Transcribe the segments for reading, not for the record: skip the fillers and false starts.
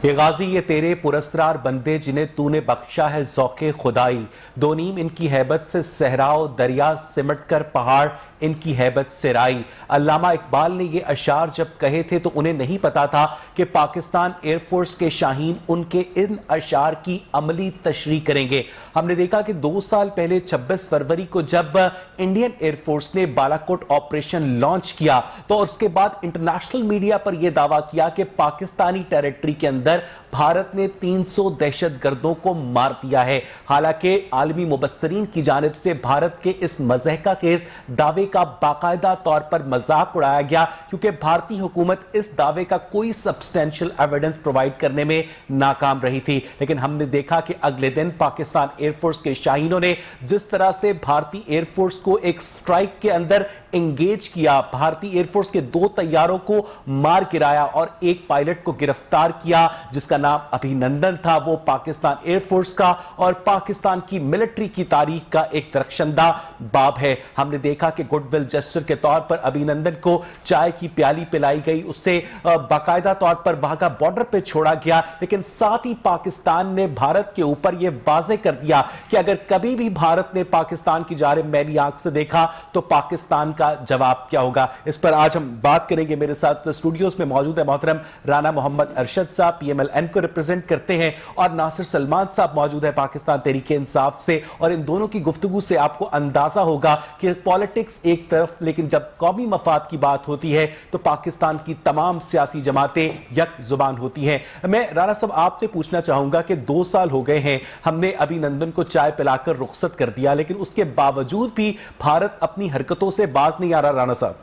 ये गाजी ये तेरे पुरस्रार बंदे जिन्हें तूने बख्शा है ज़ौक़े खुदाई, दो नीम इनकी हैबत से सहराओ दरिया सिमट कर पहाड़ इनकी हैबत से राई। अल्लामा इकबाल ने ये अशार जब कहे थे तो उन्हें नहीं पता था कि पाकिस्तान एयरफोर्स के शाहीन उनके इन अशार की अमली तशरीह करेंगे। हमने देखा कि 2 साल पहले 26 फरवरी को जब इंडियन एयरफोर्स ने बालाकोट ऑपरेशन लॉन्च किया तो उसके बाद इंटरनेशनल मीडिया पर यह दावा किया कि पाकिस्तानी टेरिटरी के अंदर भारत ने 300 दहशतगर्दों को मार दिया है। हालांकि आलमी मुबस्सरीन की जानिब से भारत के इस मज़हका खेज दावे का बाकायदा तौर पर मजाक उड़ाया गया, क्योंकि भारतीय हुकूमत इस दावे का कोई सब्सटेंशियल एविडेंस प्रोवाइड करने में नाकाम रही थी। लेकिन हमने देखा कि अगले दिन पाकिस्तान एयरफोर्स के शाहीनों ने जिस तरह से भारतीय एयरफोर्स को एक स्ट्राइक के अंदर एंगेज किया, भारतीय एयरफोर्स के 2 तैयारों को मार गिराया और एक पायलट को गिरफ्तार किया जिसका नाम अभिनंदन था। वो पाकिस्तान एयरफोर्स का और पाकिस्तान की मिलिट्री की तारीख का एक दरख्शंदा बाब है। हमने देखा कि गुडविल जेस्चर के तौर पर अभिनंदन को चाय की प्याली पिलाई गई, उससे बाकायदा तौर पर वाघा बॉर्डर पर छोड़ा गया। लेकिन साथ ही पाकिस्तान ने भारत के ऊपर यह वाजे कर दिया कि अगर कभी भी भारत ने पाकिस्तान की जानिब मैली आंख से देखा तो पाकिस्तान का जवाब क्या होगा। इस पर आज हम बात करेंगे। मेरे साथ स्टूडियोज में मौजूद है मोहतरम राना मोहम्मद अरशद साहब, PMLN को रिप्रेजेंट करते हैं, और नासिर सलमान साहब मौजूद है पाकिस्तान तहरीक इंसाफ से। और इन दोनों की गुफ्तगू से आपको अंदाजा होगा कि पॉलिटिक्स एक तरफ, लेकिन जब कौमी मफाद की बात होती है तो पाकिस्तान की तमाम सियासी जमातें यक जुबान होती हैं। मैं राना साहब आपसे पूछना चाहूंगा कि 2 साल हो गए हैं, हमने अभिनंदन को चाय पिलाकर रुखसत कर दिया, लेकिन उसके बावजूद भी भारत अपनी हरकतों से बाज नहीं आ रहा। राना साहब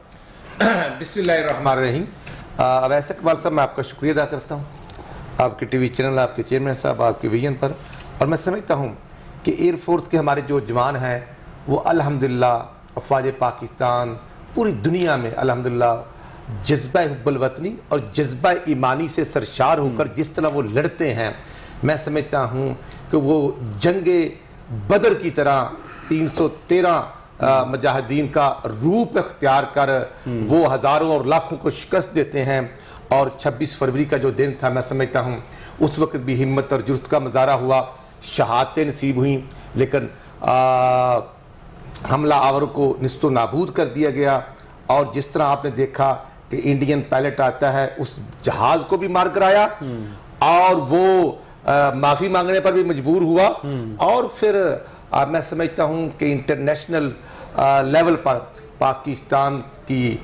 बिस्मिल्लाहिर्रहमानिर्रहीम। वैसे इकबाल साहब, मैं आपका शुक्रिया अदा करता हूँ, आपके टीवी चैनल, आपके चेयरमैन साहब, आपके विजन पर। और मैं समझता हूँ कि एयरफोर्स के हमारे जो जवान हैं वो अल्हम्दुलिल्लाह अफवाज पाकिस्तान पूरी दुनिया में अल्हम्दुलिल्लाह जज्बा हुब्बुल वतनी और जज्बा ईमानी से सरशार होकर जिस तरह वो लड़ते हैं, मैं समझता हूँ कि वो जंगे बदर की तरह 313 मुजाहिदीन का रूप इख्तियार कर वो हज़ारों और लाखों को शिकस्त देते हैं। और 26 फरवरी का जो दिन था, मैं समझता हूँ उस वक्त भी हिम्मत और जुर्त का मुजाहरा हुआ, शहादतें नसीब हुई, लेकिन हमला आवरों को निस्तो नाबूद कर दिया गया। और जिस तरह आपने देखा कि इंडियन पायलट आता है, उस जहाज को भी मार कराया और वो माफ़ी मांगने पर भी मजबूर हुआ। और फिर मैं समझता हूँ कि इंटरनेशनल लेवल पर पाकिस्तान की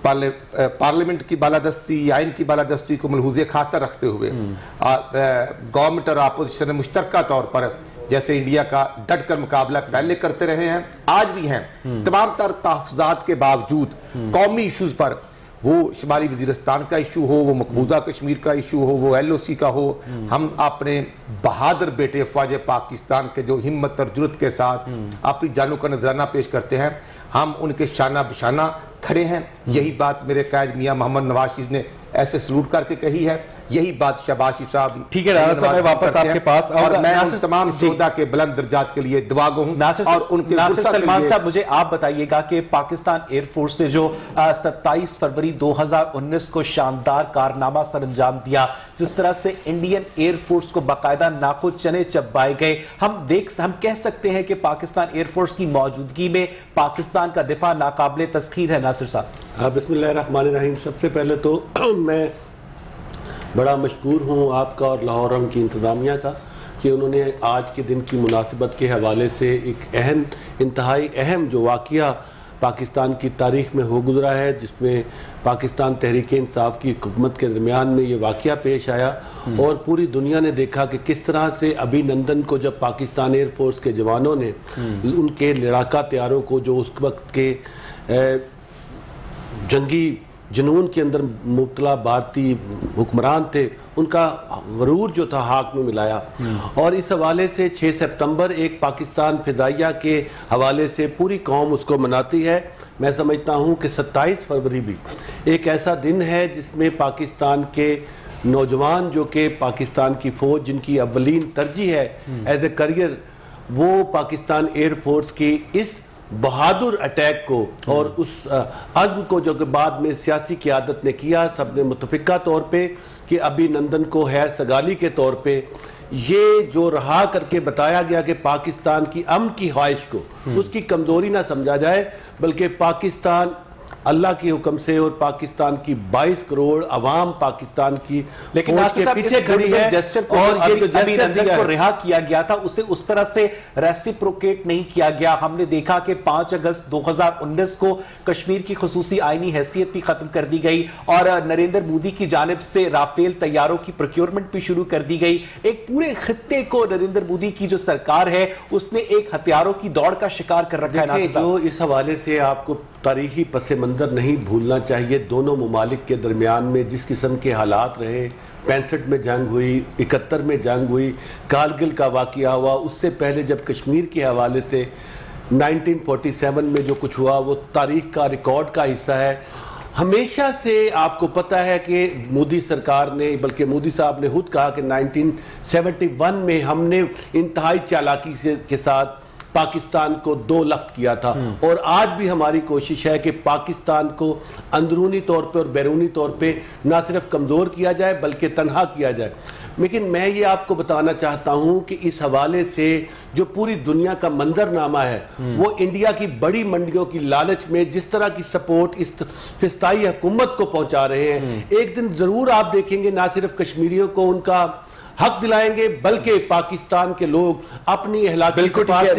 पार्लियामेंट की बालादस्ती, आइन की बालादस्ती को मलहूज़े खातर रखते हुए गवर्नमेंट और अपोजिशन ने मुश्तरका तौर पर जैसे इंडिया का डट कर मुकाबला पहले करते रहे हैं, आज भी हैं। तमाम तर तहफ़्फ़ुज़ात के बावजूद कौमी इशूज़ पर, वो शुमाली वज़ीरिस्तान का इशू हो, वो मकबूजा कश्मीर का इशू हो, वो LOC का हो, हम अपने बहादुर बेटे फ़ौज पाकिस्तान के जो हिम्मत और जुर्रत के साथ अपनी जानों का नजराना पेश करते हैं, हम उनके शाना बशाना खड़े हैं। यही बात मेरे कायद मियां मोहम्मद नवाज शरीफ ने ऐसे सलूट करके कही है, यही बात शहबाज साहब। ठीक है राना साहब, मैं वापस आपके पास और मैं उन तमाम शोहदा के बुलंद दर्जात के लिए दुआ गो हूं। और उनके नासिर सलमान साहब, मुझे आप बताइएगा कि पाकिस्तान एयरफोर्स ने जो 27 फरवरी 2019 को शानदार कारनामा सरअंजाम दिया, जिस तरह से इंडियन एयरफोर्स को बाकायदा नाको चने चबवाए गए, हम कह सकते हैं कि पाकिस्तान एयरफोर्स की मौजूदगी में पाकिस्तान का दिफा नाकाबिले तस्खीर है। नासिर साहब बिस्मिल्लाहिर्रहमानिर्रहीम। सबसे पहले तो मैं बड़ा मशकूर हूँ आपका और लाहौर की इंतज़ामिया का कि उन्होंने आज के दिन की मुनासिबत के हवाले से एक इंतहाई अहम जो वाक़या पाकिस्तान की तारीख़ में हो गुजरा है, जिसमें पाकिस्तान तहरीक इंसाफ की हुकूमत के दरमियान में ये वाक़या पेश आया और पूरी दुनिया ने देखा कि किस तरह से अभिनंदन को जब पाकिस्तान एयरफोर्स के जवानों ने उनके लड़ाका तैयारों को जो उस वक्त के जंगी जुनून के अंदर मुब्तला भारतीय हुक्मरान थे, उनका गरूर जो था हाक में मिलाया। और इस हवाले से 6 सितंबर एक पाकिस्तान फिदाइया के हवाले से पूरी कौम उसको मनाती है। मैं समझता हूँ कि 27 फरवरी भी एक ऐसा दिन है जिसमें पाकिस्तान के नौजवान जो कि पाकिस्तान की फ़ौज जिनकी अव्वलीन तरजीह है एज ए करियर, वो पाकिस्तान एयरफोर्स की इस बहादुर अटैक को और उस अज़्म को जो कि बाद में सियासी क़यादत ने किया, सबने मुतफ़िका तौर पे कि अभिनंदन को हैर सगाली के तौर पे ये जो रहा करके बताया गया कि पाकिस्तान की अमन की ख्वाहिश को उसकी कमज़ोरी ना समझा जाए, बल्कि पाकिस्तान अल्लाह के हुक्म से और पाकिस्तान की 22 करोड़ अवाम पाकिस्तान की लेकिन के पीछे खड़ी है। जेस्चर को और ये जो अभिनंदन को रिहा किया गया था उसे उस तरह से रेसिप्रोकेट नहीं किया गया। हमने देखा कि 5 अगस्त 2019 को कश्मीर की खुसूसी आईनी हैसियत भी खत्म कर दी गई और नरेंद्र मोदी की जानिब से राफेल तैयारों की प्रोक्योरमेंट भी शुरू कर दी गई। एक पूरे खित्ते को नरेंद्र मोदी की जो सरकार है उसने एक हथियारों की दौड़ का शिकार कर रखा है। जो इस हवाले से आपको तारीखी पस मंजर नहीं भूलना चाहिए, दोनों ममालिक के दरमियान में जिस किस्म के हालात रहे, 65 में जंग हुई, 71 में जंग हुई, कारगिल का वाक़या हुआ, उससे पहले जब कश्मीर के हवाले से 1947 में जो कुछ हुआ वो तारीख का रिकॉर्ड का हिस्सा है। हमेशा से आपको पता है कि मोदी सरकार ने, बल्कि मोदी साहब ने खुद कहा कि 1971 में हमने इंतहाई चालाकी के साथ पाकिस्तान को 2 लख्त किया था और आज भी हमारी कोशिश है कि पाकिस्तान को अंदरूनी तौर पे और बैरूनी तौर पे ना सिर्फ कमज़ोर किया जाए बल्कि तनहा किया जाए। लेकिन मैं ये आपको बताना चाहता हूँ कि इस हवाले से जो पूरी दुनिया का मंजरनामा है वो इंडिया की बड़ी मंडियों की लालच में जिस तरह की सपोर्ट इस फिस्ताई हुकूमत को पहुँचा रहे हैं, एक दिन ज़रूर आप देखेंगे ना सिर्फ कश्मीरियों को उनका हक दिलाएंगे बल्कि पाकिस्तान के लोग अपनी अहलाकी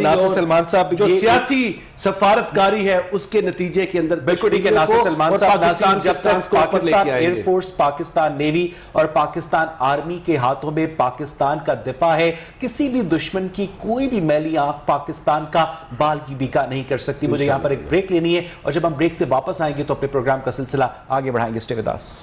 नासिर सलमान साहब जो सियासी सफारतकारी है उसके नतीजे के अंदर बिल्कुल ठीक है। नासिर सलमान साहब, जब तक पाकिस्तान एयरफोर्स, पाकिस्तान नेवी और पाकिस्तान आर्मी के हाथों में पाकिस्तान का दिफा है, किसी भी दुश्मन की कोई भी मैली आंख पाकिस्तान का बाल की बीका नहीं कर सकती। मुझे यहां पर एक ब्रेक लेनी है और जब हम ब्रेक से वापस आएंगे तो अपने प्रोग्राम का सिलसिला आगे बढ़ाएंगे। Stay with us.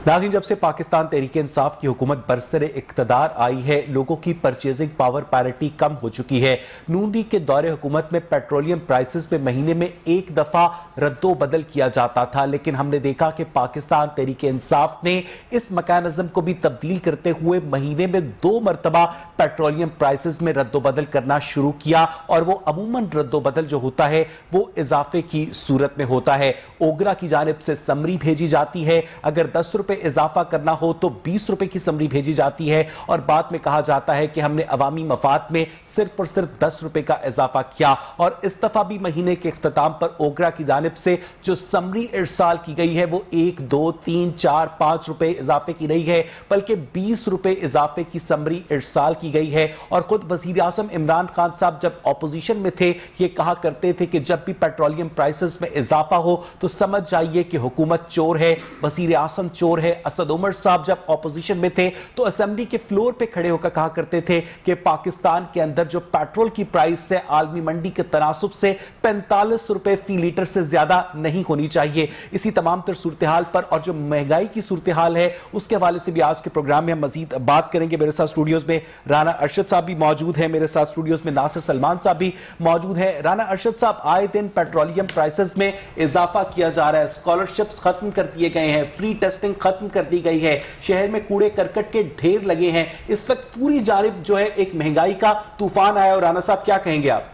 नाज़रीन, जब से पाकिस्तान तहरीक इंसाफ की हुकूमत बरसरे इक़्तिदार आई है, लोगों की परचेजिंग पावर पैरिटी कम हो चुकी है। नून लीग के दौरे हुकूमत में पेट्रोलियम प्राइसेस में महीने में एक दफ़ा रद्दो बदल किया जाता था, लेकिन हमने देखा कि पाकिस्तान तहरीक इंसाफ ने इस मैकेनिज्म को भी तब्दील करते हुए महीने में 2 मरतबा पेट्रोलियम प्राइसेस में रद्दो बदल करना शुरू किया और वो अमूमन रद्दो बदल जो होता है वो इजाफे की सूरत में होता है। ओगरा की जानिब से समरी भेजी जाती है, अगर 10 रुपए इजाफा करना हो तो 20 रुपए की समरी भेजी जाती है और बाद में कहा जाता है कि हमने अवामी मफाद में सिर्फ और सिर्फ 10 रुपए का इजाफा किया। और इस दफा भी महीने के इख्तिताम पर ओगरा की जानिब से जो समरी इरसाल की गई है वो 1, 2, 3, 4, 5 रुपए इजाफे की नहीं है, बल्कि 20 रुपए इजाफे की समरी इरसाल की गई है। और खुद वजीर आज़म इमरान खान साहब जब ऑपोजिशन में थे ये कहा करते थे कि जब भी पेट्रोलियम प्राइसेस में इजाफा हो तो समझ जाइए कि हुकूमत चोर है, वजीर आज़म चोर है। असद उमर साहब जब ऑपोजिशन में थे तो असेंबली के फ्लोर पे खड़े होकर कहा करते थे कि पाकिस्तान के अंदर जो पेट्रोल की प्राइस है आलमी मंडी के तनासुब से 45 रुपए फी लीटर से ज्यादा नहीं होनी चाहिए। इसी तमाम तर सूरत हाल पर और जो महंगाई की सूरत हाल है उसके हवाले से भी आज के प्रोग्राम में हम मजीद बात करेंगे। मेरे साथ स्टूडियोज में राना अरशद साहब भी मौजूद है, मेरे साथ स्टूडियोज में नासिर सलमान साहब भी मौजूद है। राना अरशद साहब, आए दिन पेट्रोलियम प्राइसेस में इजाफा किया जा रहा है, स्कॉलरशिप्स खत्म कर दिए गए हैं, फ्री टेस्टिंग खत्म कर दी गई है, शहर में कूड़े करकट के ढेर लगे हैं, इस वक्त पूरी जानिब जो है एक महंगाई का तूफान आया और राना साहब क्या कहेंगे आप?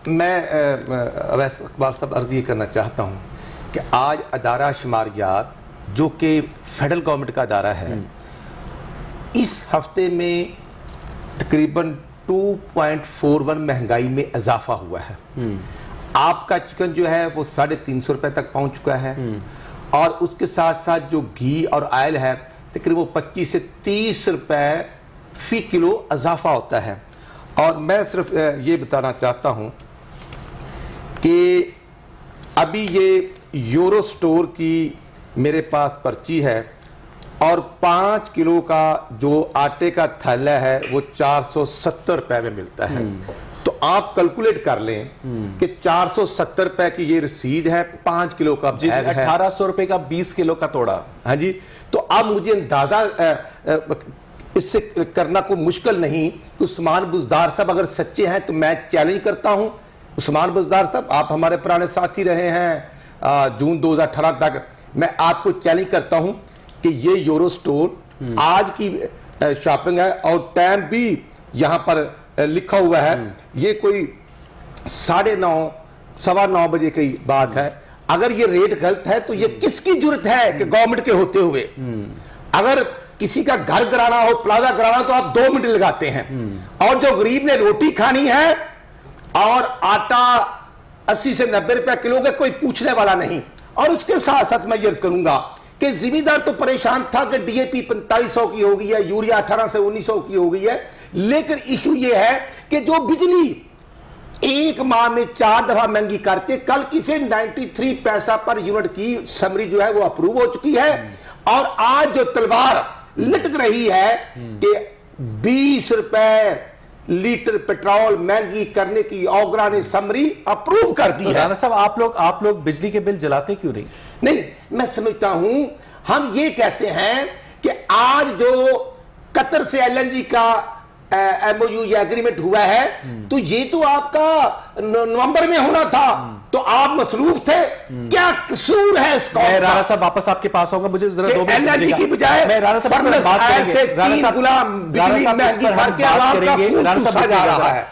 मैं वैसे इकबाल साहब अर्ज ये करना चाहता हूं कि आज अदारा शुमारियात जो कि फेडरल गवर्नमेंट का अदारा है, इस हफ्ते में तकरीबन 2.41 महंगाई में इजाफा हुआ है। आपका चिकन जो है वो 350 रुपए तक पहुंच चुका है और उसके साथ साथ जो घी और ऑयल है तकरीबन 25 से 30 रुपए फी किलो इजाफा होता है। और मैं सिर्फ ये बताना चाहता हूं कि अभी ये यूरो स्टोर की मेरे पास पर्ची है और 5 किलो का जो आटे का थैला है वो 470 रुपए में मिलता है। तो आप कैलकुलेट कर लें कि 470 रुपए की ये रसीद है, 5 किलो का बैग है, 1800 रुपए का 20 किलो का तोड़ा। हाँ जी, तो अब मुझे अंदाजा इससे करना कोई मुश्किल नहीं कि उस्मान बुज़दार साहब अगर सच्चे हैं तो मैं चैलेंज करता हूं, उस्मान बुज़दार साहब आप हमारे पुराने साथी रहे हैं जून 2018 तक, मैं आपको चैलेंज करता हूं कि ये यूरो स्टोर आज की शॉपिंग है और टाइम भी यहाँ पर लिखा हुआ है। ये कोई 9:30 9:15 बजे की बात है। अगर ये रेट गलत है तो ये किसकी जरूरत है कि गवर्नमेंट के होते हुए, अगर किसी का घर कराना हो, प्लाजा कराना, तो आप 2 मिनट लगाते हैं। और जो गरीब ने रोटी खानी है और आटा 80 से 90 रुपया किलो का, कोई पूछने वाला नहीं। और उसके साथ साथ मैं ये अर्ज करूंगा कि जिम्मेदार तो परेशान था कि डीएपी 4500 की हो गई है, यूरिया 18 से 1900 की हो गई है, लेकिन इशू ये है कि जो बिजली एक माह में 4 दफा महंगी करके कल की फिर 93 पैसा पर यूनिट की समरी जो है वो अप्रूव हो चुकी है। और आज जो तलवार लटक रही है कि 20 रुपए लीटर पेट्रोल महंगी करने की ओगरा ने समरी अप्रूव कर दी है। राणा साहब, आप लोग बिजली के बिल जलाते क्यों नहीं? नहीं, मैं समझता हूं, हम ये कहते हैं कि आज जो कतर से एलएनजी का एमओयू या एग्रीमेंट हुआ है, तो ये तो आपका नवंबर में होना था, तो आप मसरूफ थे। क्या कसूर है इसका? मैं राणा साहब वापस आपके पास आऊंगा, मुझे जरा 2 मिनट एलएनजी की बजाय मैं राणा साहब बात करेंगे।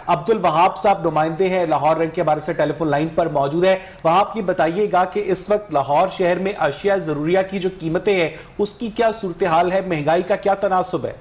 अब्दुल वहाब साहब नुमाइंदे हैं लाहौर रंग के, हमारे से टेलीफोन लाइन पर मौजूद है। वहाब, ये बताइएगा कि इस वक्त लाहौर शहर में अशिया जरूरिया की जो कीमतें हैं उसकी क्या सूरत हाल है, महंगाई का क्या तनासुब है?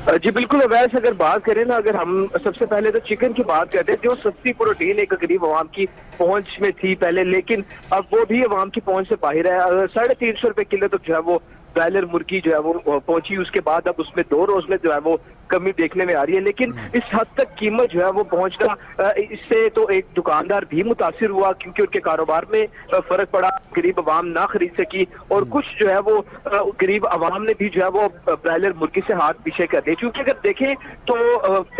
जी बिल्कुल, वैसे अगर बात करें ना, अगर हम सबसे पहले तो चिकन की बात करते हैं, जो सस्ती प्रोटीन एक गरीब आवाम की पहुंच में थी पहले, लेकिन अब वो भी आवाम की पहुंच से बाहर है। 350 रुपए किलो तक जो है वो ब्रायलर मुर्गी जो है वो पहुंची। उसके बाद अब उसमें 2 रोज में जो है वो कमी देखने में आ रही है, लेकिन इस हद तक कीमत जो है वो पहुंचना, इससे तो एक दुकानदार भी मुतासिर हुआ क्योंकि उनके कारोबार में फर्क पड़ा, गरीब आवाम ना खरीद सकी, और कुछ जो है वो गरीब आवाम ने भी जो है वो ब्रायलर मुर्गी से हाथ पीछे कर दिए। क्योंकि अगर देखें तो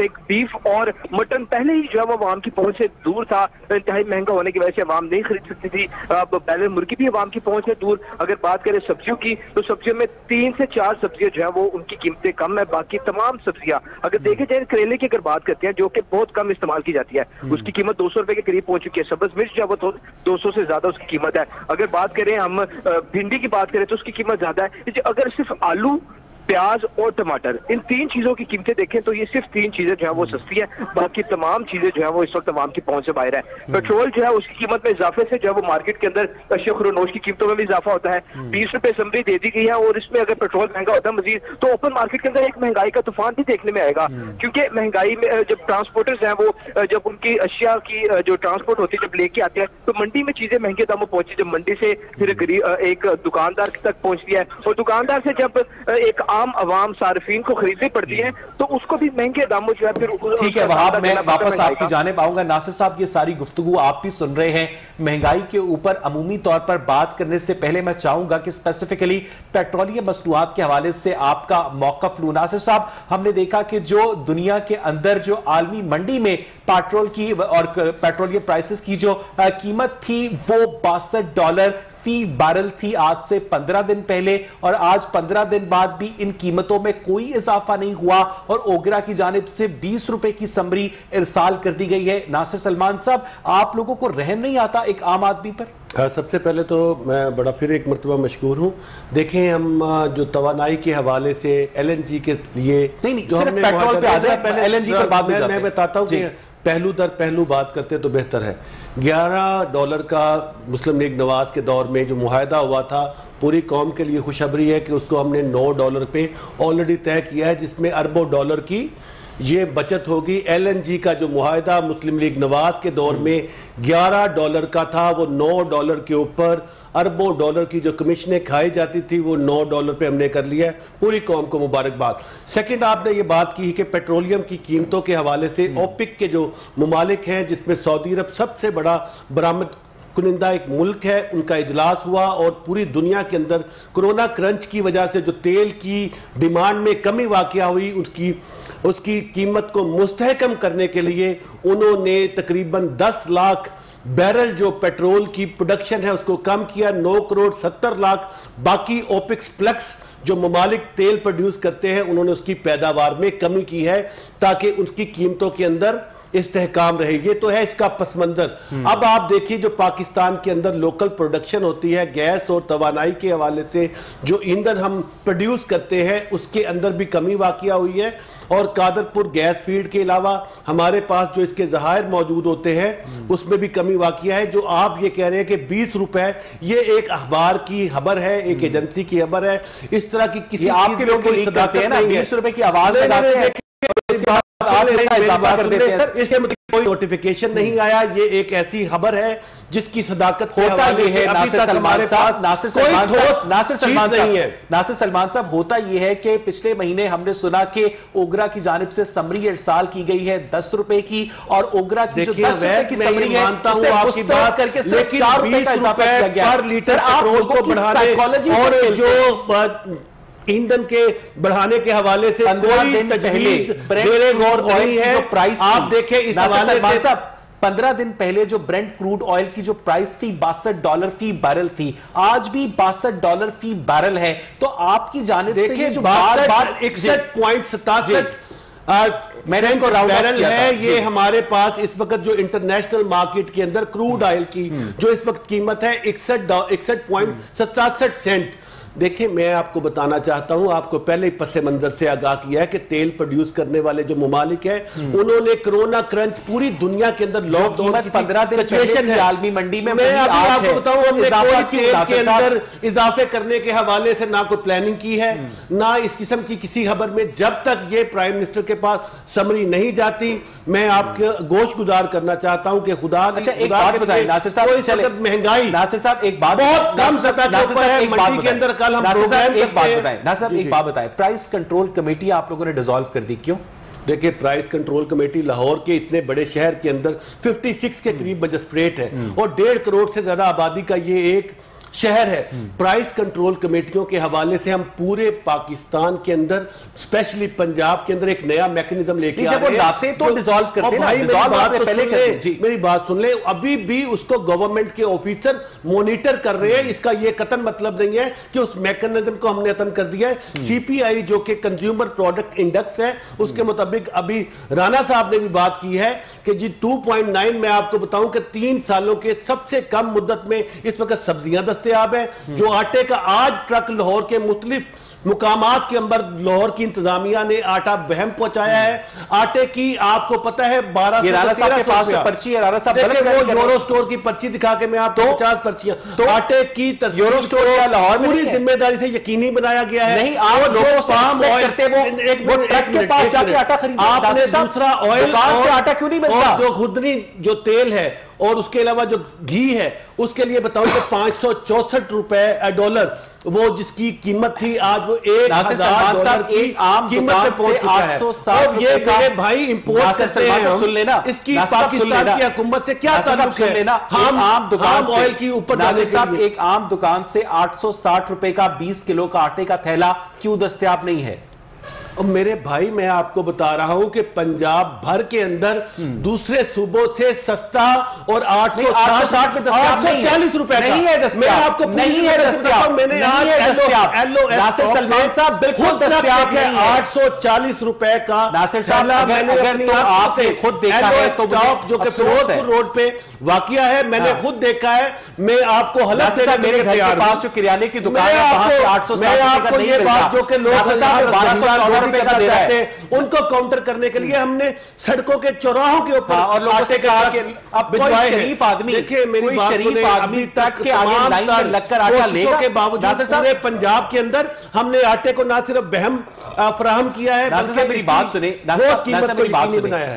एक बीफ और मटन पहले ही जो है वो आवाम की पहुंच से दूर था, इंतहाई महंगा होने की वजह से आवाम नहीं खरीद सकती थी। अब ब्रायलर मुर्गी भी आवाम की पहुंच से दूर। अगर बात करें सब्जियों की, तो सब्जियों में 3 से 4 सब्जियां जो है वो उनकी कीमतें कम है, बाकी तमाम सब्जियां, अगर देखे जाए करेले की अगर बात करते हैं जो कि बहुत कम इस्तेमाल की जाती है, उसकी कीमत 200 रुपए के करीब पहुंच चुकी है। सब्ज मिर्च जो है वो 200 से ज्यादा उसकी कीमत है। अगर बात करें हम भिंडी की बात करें तो उसकी कीमत ज्यादा है। अगर सिर्फ आलू, प्याज और टमाटर, इन 3 चीजों की कीमतें देखें तो ये सिर्फ 3 चीजें जो है वो सस्ती है, बाकी तमाम चीजें जो है वो इस वक्त आवाम की पहुंच से बाहर है। पेट्रोल जो है उसकी कीमत में इजाफे से जो है वो मार्केट के अंदर अशिया खुरोनोश की कीमतों में भी इजाफा होता है। 20 रुपए समरी दे दी गई है, और इसमें अगर पेट्रोल महंगा होता है मजीद, तो ओपन मार्केट के अंदर एक महंगाई का तूफान भी देखने में आएगा। क्योंकि महंगाई में जब ट्रांसपोर्टर्स हैं वो जब उनकी अशिया की जो ट्रांसपोर्ट होती है जब लेके आते हैं, तो मंडी में चीजें महंगे दामों पहुंची, जब मंडी से फिर एक दुकानदार तक पहुंचती है, और दुकानदार से जब एक आम आवाम सार्फिन को खरीदनी पड़ती है तो उसको भी महंगे दामों जो है फिर। ठीक है वहाब, मैं वापस आपकी जानिब आऊंगा। नासिर साहब, ये सारी गुफ्तगू आप भी सुन रहे हैं। महंगाई के ऊपर अमूमी तौर पर बात करने से पहले मैं चाहूंगा कि स्पेसिफिकली पेट्रोलियम मसनूआत के हवाले से आपका मौक़िफ़ लूं। नासिर साहब, हमने देखा कि जो दुनिया के अंदर जो आलमी मंडी में पेट्रोल की और पेट्रोलियम प्राइसेस की जो कीमत थी वो $62 फी बैरल थी आज से 15 दिन पहले, और आज 15 दिन बाद भी इन कीमतों में कोई इजाफा नहीं हुआ, और ओगरा की जानिब से 20 रुपए की समरी इरसाल कर दी गई है। नासिर सलमान साहब, आप लोगों को रहम नहीं आता एक आम आदमी पर? सबसे पहले तो मैं बड़ा फिर एक मरतबा मशकूर हूँ। देखें, हम जो तवानाई के हवाले से एलएनजी के लिए नहीं सिर्फ पेट्रोल पे आ जाए, पहले एलएनजी पर बाद में मैं बताता हूँ कि पहलू दर पहलू बात करते तो बेहतर है। $11 का मुस्लिम लीग नवाज के दौर में जो मुआहदा हुआ था, पूरी कौम के लिए खुशखबरी है कि उसको हमने $9 पे ऑलरेडी तय किया है, जिसमें अरबों डॉलर की ये बचत होगी। एलएनजी का जो मुआहदा मुस्लिम लीग नवाज के दौर में $11 का था, वो $9 के ऊपर अरबों डॉलर की जो कमीशनें खाई जाती थी वो $9 पे हमने कर लिया है। पूरी कौम को मुबारकबाद। सेकंड, आपने ये बात की कि पेट्रोलियम की कीमतों के हवाले से ओपेक के जो मुमालिक हैं, जिसमें सऊदी अरब सबसे बड़ा बरामद कुनिंदा एक मुल्क है, उनका इजलास हुआ, और पूरी दुनिया के अंदर कोरोना क्रंच की वजह से जो तेल की डिमांड में कमी वाक़या हुई, उसकी कीमत को मुस्तहकम करने के लिए उन्होंने तकरीबन 10 लाख बैरल जो पेट्रोल की प्रोडक्शन है उसको कम किया, 9,70,00,000। बाकी ओपेक प्लस जो ममालिक तेल प्रोड्यूस करते हैं उन्होंने उसकी पैदावार में कमी की है ताकि उसकी कीमतों के अंदर इस्तेहकाम रहे। ये तो है इसका पस मंजर। अब आप देखिए जो पाकिस्तान के अंदर लोकल प्रोडक्शन होती है गैस और तवानाई के हवाले से, जो ईंधन हम प्रोड्यूस करते हैं उसके अंदर भी कमी वाक़या हुई है। और कादरपुर गैस फील्ड के अलावा हमारे पास जो इसके ज़हायर मौजूद होते हैं उसमें भी कमी वाक़या है। जो आप ये कह रहे हैं कि 20 रुपए, ये एक अखबार की खबर है, एक एजेंसी की खबर है। इस तरह की किसी आपके लोग को लीक करते हैं ना, 20 रुपए की आवाज लगाते हैं, इसके मतलब कोई नोटिफिकेशन नहीं आया। ये एक ऐसी खबर है जिसकी सदाकत होता ये है नासिर सलमान साहब, नासिर सलमान साहब होता ये है कि पिछले महीने हमने सुना कि ओगरा की जानिब से समरी इरसाल की गई है 10 रुपए की, और ओगरा की जो 10 रुपए की समरी है उसे आपकी बात करके सिर्फ 4 रुपए का इजाफा किया गया पर लीटर पेट्रोल को बढ़ाने और जो ईंधन के बढ़ाने के हवाले से 15 दिन पहले ब्रेंट ऑयल है जो प्राइस आप देखें इस हवाले से 15 दिन पहले जो ब्रेंट क्रूड ऑयल की जो प्राइस थी $62 फी बैरल थी, आज भी $62 फी बैरल है। तो आपकी जानिब से ये जो बार 61.67 बैरल है, ये हमारे पास इस वक्त जो इंटरनेशनल मार्केट के अंदर क्रूड ऑयल की जो इस वक्त कीमत है 61.67 सेंट। देखिए मैं आपको बताना चाहता हूं, आपको पहले ही पस मंजर से आगाह किया है कि तेल प्रोड्यूस करने वाले जो मुमालिक हैं उन्होंने कोरोना क्रंच पूरी दुनिया के अंदर लॉकडाउन की 15 दिन सिचुएशन है आलमी मंडी में। मैं आपको बताऊं हमने कोई तेल के अंदर इजाफे करने के हवाले से ना कोई प्लानिंग की है, ना इस किस्म की किसी खबर में। जब तक ये प्राइम मिनिस्टर के पास समरी नहीं जाती, मैं आपके गोश गुजार करना चाहता हूं कि खुदा एक बात बताइए नासिर साहब, महंगाई नासिर साहब एक बात बहुत कम सतह के ऊपर है, मंडी के अंदर कल हम प्रोग्राम एक बात बताएं, प्राइस कंट्रोल कमेटी आप लोगों ने डिसॉल्व कर दी, क्यों? देखिए प्राइस कंट्रोल कमेटी लाहौर के इतने बड़े शहर के अंदर 56 के करीब मजिस्ट्रेट है और 1.5 करोड़ से ज्यादा आबादी का ये एक शहर है। प्राइस कंट्रोल कमेटियों के हवाले से हम पूरे पाकिस्तान के अंदर स्पेशली पंजाब के अंदर एक नया मैकेनिज्म लेके आ रहे हैं तो डिसॉल्व करते हैं। मेरी बात सुन ले, अभी भी उसको गवर्नमेंट के ऑफिसर मॉनिटर कर रहे हैं। इसका ये कतन मतलब नहीं है कि उस मैकेनिज्म को हमने खत्म कर दिया है। सीपीआई जो कि कंज्यूमर प्रोडक्ट इंडेक्स है उसके मुताबिक अभी राणा साहब ने भी बात की है कि जी 2.9 मैं आपको बताऊं कि 3 सालों के सबसे कम मुद्दत में इस वक्त सब्जियां दस्तयाब है। जो आटे का आज ट्रक लाहौर के मुख्तलिफ मुकामात के अंदर लाहौर की इंतजामिया ने आटा बहम पहुंचाया है। आटे की आपको पता है 1200 के पास पर्ची है, वो यूरो स्टोर की पर्ची दिखा के मैं आपको 50 पर्चियां तो आटे की यूरो स्टोर या लाहौर पूरी जिम्मेदारी से यकीनी बनाया गया है। नहीं, आप लोगों पाम ऑयल वो ट्रक के पास जाके आटा खरीदते हैं, आपने दूसरा ऑयल दुकान से आटा क्यों नहीं मिलता? जो खुदनी जो तेल है और उसके अलावा जो घी है उसके लिए बताओ कि $564 वो जिसकी कीमत थी आज वो $1000 की कीमत पे पहुंच चुका है। अब ये मेरे भाई इंपोर्ट करते हैं, सुन लेना इसकी पाकिस्तान की हुकूमत से क्या ताल्लुक है? हम आम दुकान ऑयल की ऊपर एक आम दुकान से $860 का 20 किलो का आटे का थैला क्यों दस्तयाब नहीं है? और मेरे भाई मैं आपको बता रहा हूं कि पंजाब भर के अंदर दूसरे सूबों से सस्ता और 860 में दस्तयाब $840 रुपए नहीं है दस्तयाब। मैं आपको नहीं है दस्तयाब, मैंने नासिर सलमान साहब बिल्कुल दस्तयाब है। $840 रुपए का नासिर साहब अगर तो आपने खुद देखा है तो जो कि फिरोजपुर रोड पे वाकया है, मैंने खुद देखा है। मैं आपको हलत से मेरे घर के पास जो किराने की दुकान है वहां से 860 का नहीं मिलता। जो कि लोग 1214 रुपए का दे रहे हैं, उनको काउंटर करने के लिए हमने सड़कों के चौराहों के ऊपर और लोगों से कहा कि अब कोई शरीफ आदमी, देखिए मेरी बात शरीफ आदमी ट्रक के आगे लाइन में लगकर आटा लेगा के बावजूद पूरे पंजाब के अंदर हमने आटे को ना सिर्फ बहम फराहम किया है, मेरी बात सुने,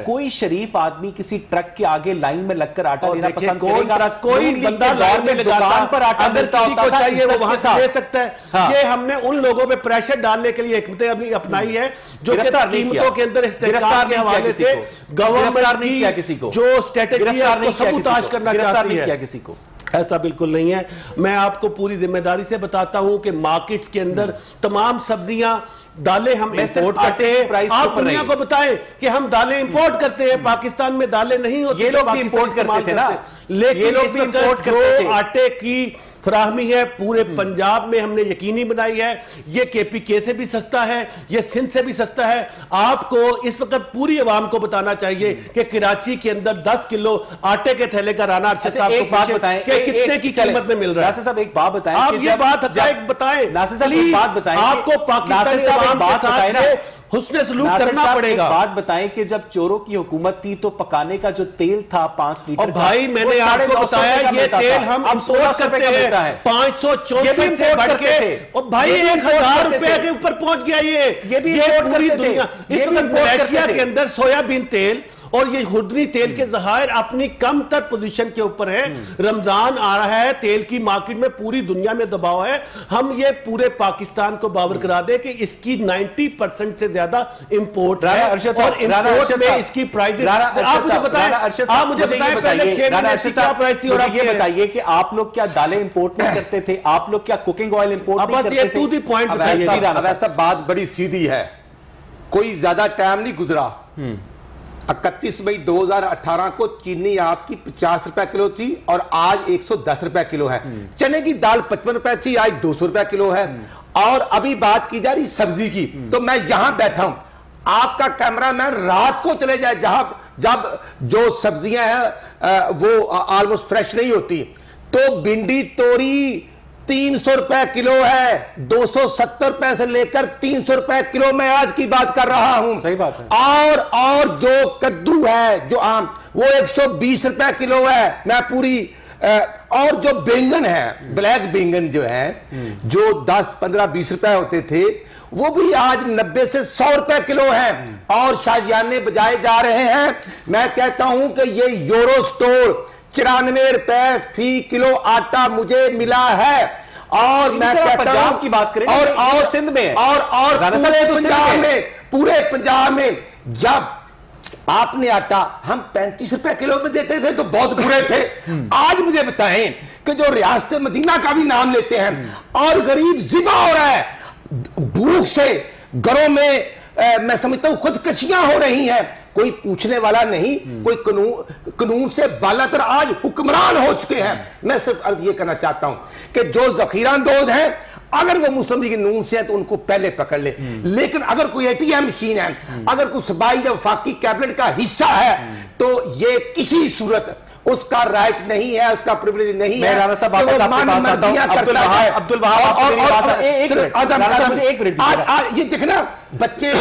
कोई शरीफ आदमी किसी ट्रक के आगे लाइन में लगकर आटा लेना पसंद करेगा? कोई बंदा लाइन में दुकान पर आटा अगर किसी को चाहिए वो वहां से ले सकता है। ये हमने उन लोगों पे प्रेशर डालने के लिए हिकमतें अभी अपनाई है जो कीमतों के अंदर इस्तेहकाम के हवाले से गवर्नमेंट की जो स्ट्रेटेजी है उसको सबूताज करना चाहती है। किसी को ऐसा बिल्कुल नहीं है। मैं आपको पूरी जिम्मेदारी से बताता हूं कि मार्केट्स के अंदर तमाम सब्जियां दालें हम इंपोर्ट करते हैं। आप दुनिया को बताएं कि हम दालें इंपोर्ट करते हैं, पाकिस्तान में दालें नहीं होती। ये लोग भी इंपोर्ट करते थे ना, लेकिन ये लोग भी इंपोर्ट करते थे। आटे की फराहमी है, पूरे पंजाब में हमने यकीनी बनाई है। ये KPK से भी सस्ता है, ये सिंध से भी सस्ता है। आपको इस वक्त पूरी अवाम को बताना चाहिए कि कराची के अंदर 10 किलो आटे के थैले का राना अरशद साहब एक बात बताएं कि कितने की कीमत में मिल रहा है। नासिर साहब एक बात बताएं, आप ये बात बताएं, नासिर साहब एक बात बताएं, आपको पाकिस्तानी अवाम के साथ हुस्न सलूक करना पड़ेगा। बात बताएं कि जब चोरों की हुकूमत थी तो पकाने का जो तेल था 5 लीटर, और भाई मैंने आपको बताया ये तेल हम इंपोर्ट करते हैं 564 से बढ़ के, और भाई 1000 रुपए के ऊपर पहुंच गया ये भी पूरी दुनिया। इस वक्त मलेशिया के अंदर सोयाबीन तेल और ये हुर्दनी तेल के ज़हायर अपनी कम तर पोजीशन के ऊपर है। रमजान आ रहा है, तेल की मार्केट में पूरी दुनिया में दबाव है। हम ये पूरे पाकिस्तान को बावर करा दे कि इसकी 90% से ज्यादा इंपोर्ट है और इंपोर्ट में इसकी प्राइस। आप मुझे बताएं पहले 6 महीने की क्या प्राइस थी? और आप ये बताइए कि आप लोग क्या दालें इंपोर्ट नहीं करते थे? आप लोग क्या कुकिंग ऑयल इंपोर्ट नहीं करते थे? टू द पॉइंट बताइए। ऐसा बात बड़ी सीधी है, कोई ज्यादा टाइम नहीं गुजरा। 31 मई 2018 को चीनी आपकी 50 रुपए किलो थी और आज 110 रुपए किलो है। चने की दाल 55 रुपए थी, आज 200 रुपए किलो है। और अभी बात की जा रही सब्जी की, तो मैं यहां बैठा हूं, आपका कैमरामैन रात को चले जाए जब जो सब्जियां हैं वो ऑलमोस्ट फ्रेश नहीं होती, तो भिंडी तोरी 300 रुपए किलो है। 270 रुपए से लेकर 300 रुपए किलो मैं आज की बात कर रहा हूं। सही बात है। और जो कद्दू है, जो आम, वो 120 रुपए किलो है। मैं पूरी और जो बैंगन है, ब्लैक बैंगन जो है, जो 10, 15, 20 रुपए होते थे, वो भी आज 90 से 100 रुपए किलो है। और शाजियाने बजाए जा रहे हैं। मैं कहता हूं कि ये यूरो स्टोर 94 रुपए फी किलो आटा मुझे मिला है। और मैं कहता हूं की बात करें और सिंध में और पूरे पंजाब में जब आपने आटा हम 35 रुपए किलो में देते थे तो बहुत बुरे थे। आज मुझे बताएं कि जो रियासत मदीना का भी नाम लेते हैं और गरीब जिबा हो रहा है, भूख से घरों में मैं समझता हूं खुदकशियां हो रही हैं, कोई पूछने वाला नहीं, कोई कानून से बालातर आज हुक्मरान हो चुके हैं। मैं सिर्फ अर्ज ये करना चाहता हूं कि जो जखीरा अंदोज हैं, अगर वो मुस्लिम लीग नून से है तो उनको पहले पकड़ ले। लेकिन अगर कोई ATM मशीन है, अगर कोई सूबाई या वफाकी कैबिनेट का हिस्सा है, तो ये किसी सूरत उसका राइट नहीं है, उसका प्रिविलेज नहीं है। राना साहब वापस आपके पास आता हूं। अब्दुल वहाब ये देखना, बच्चे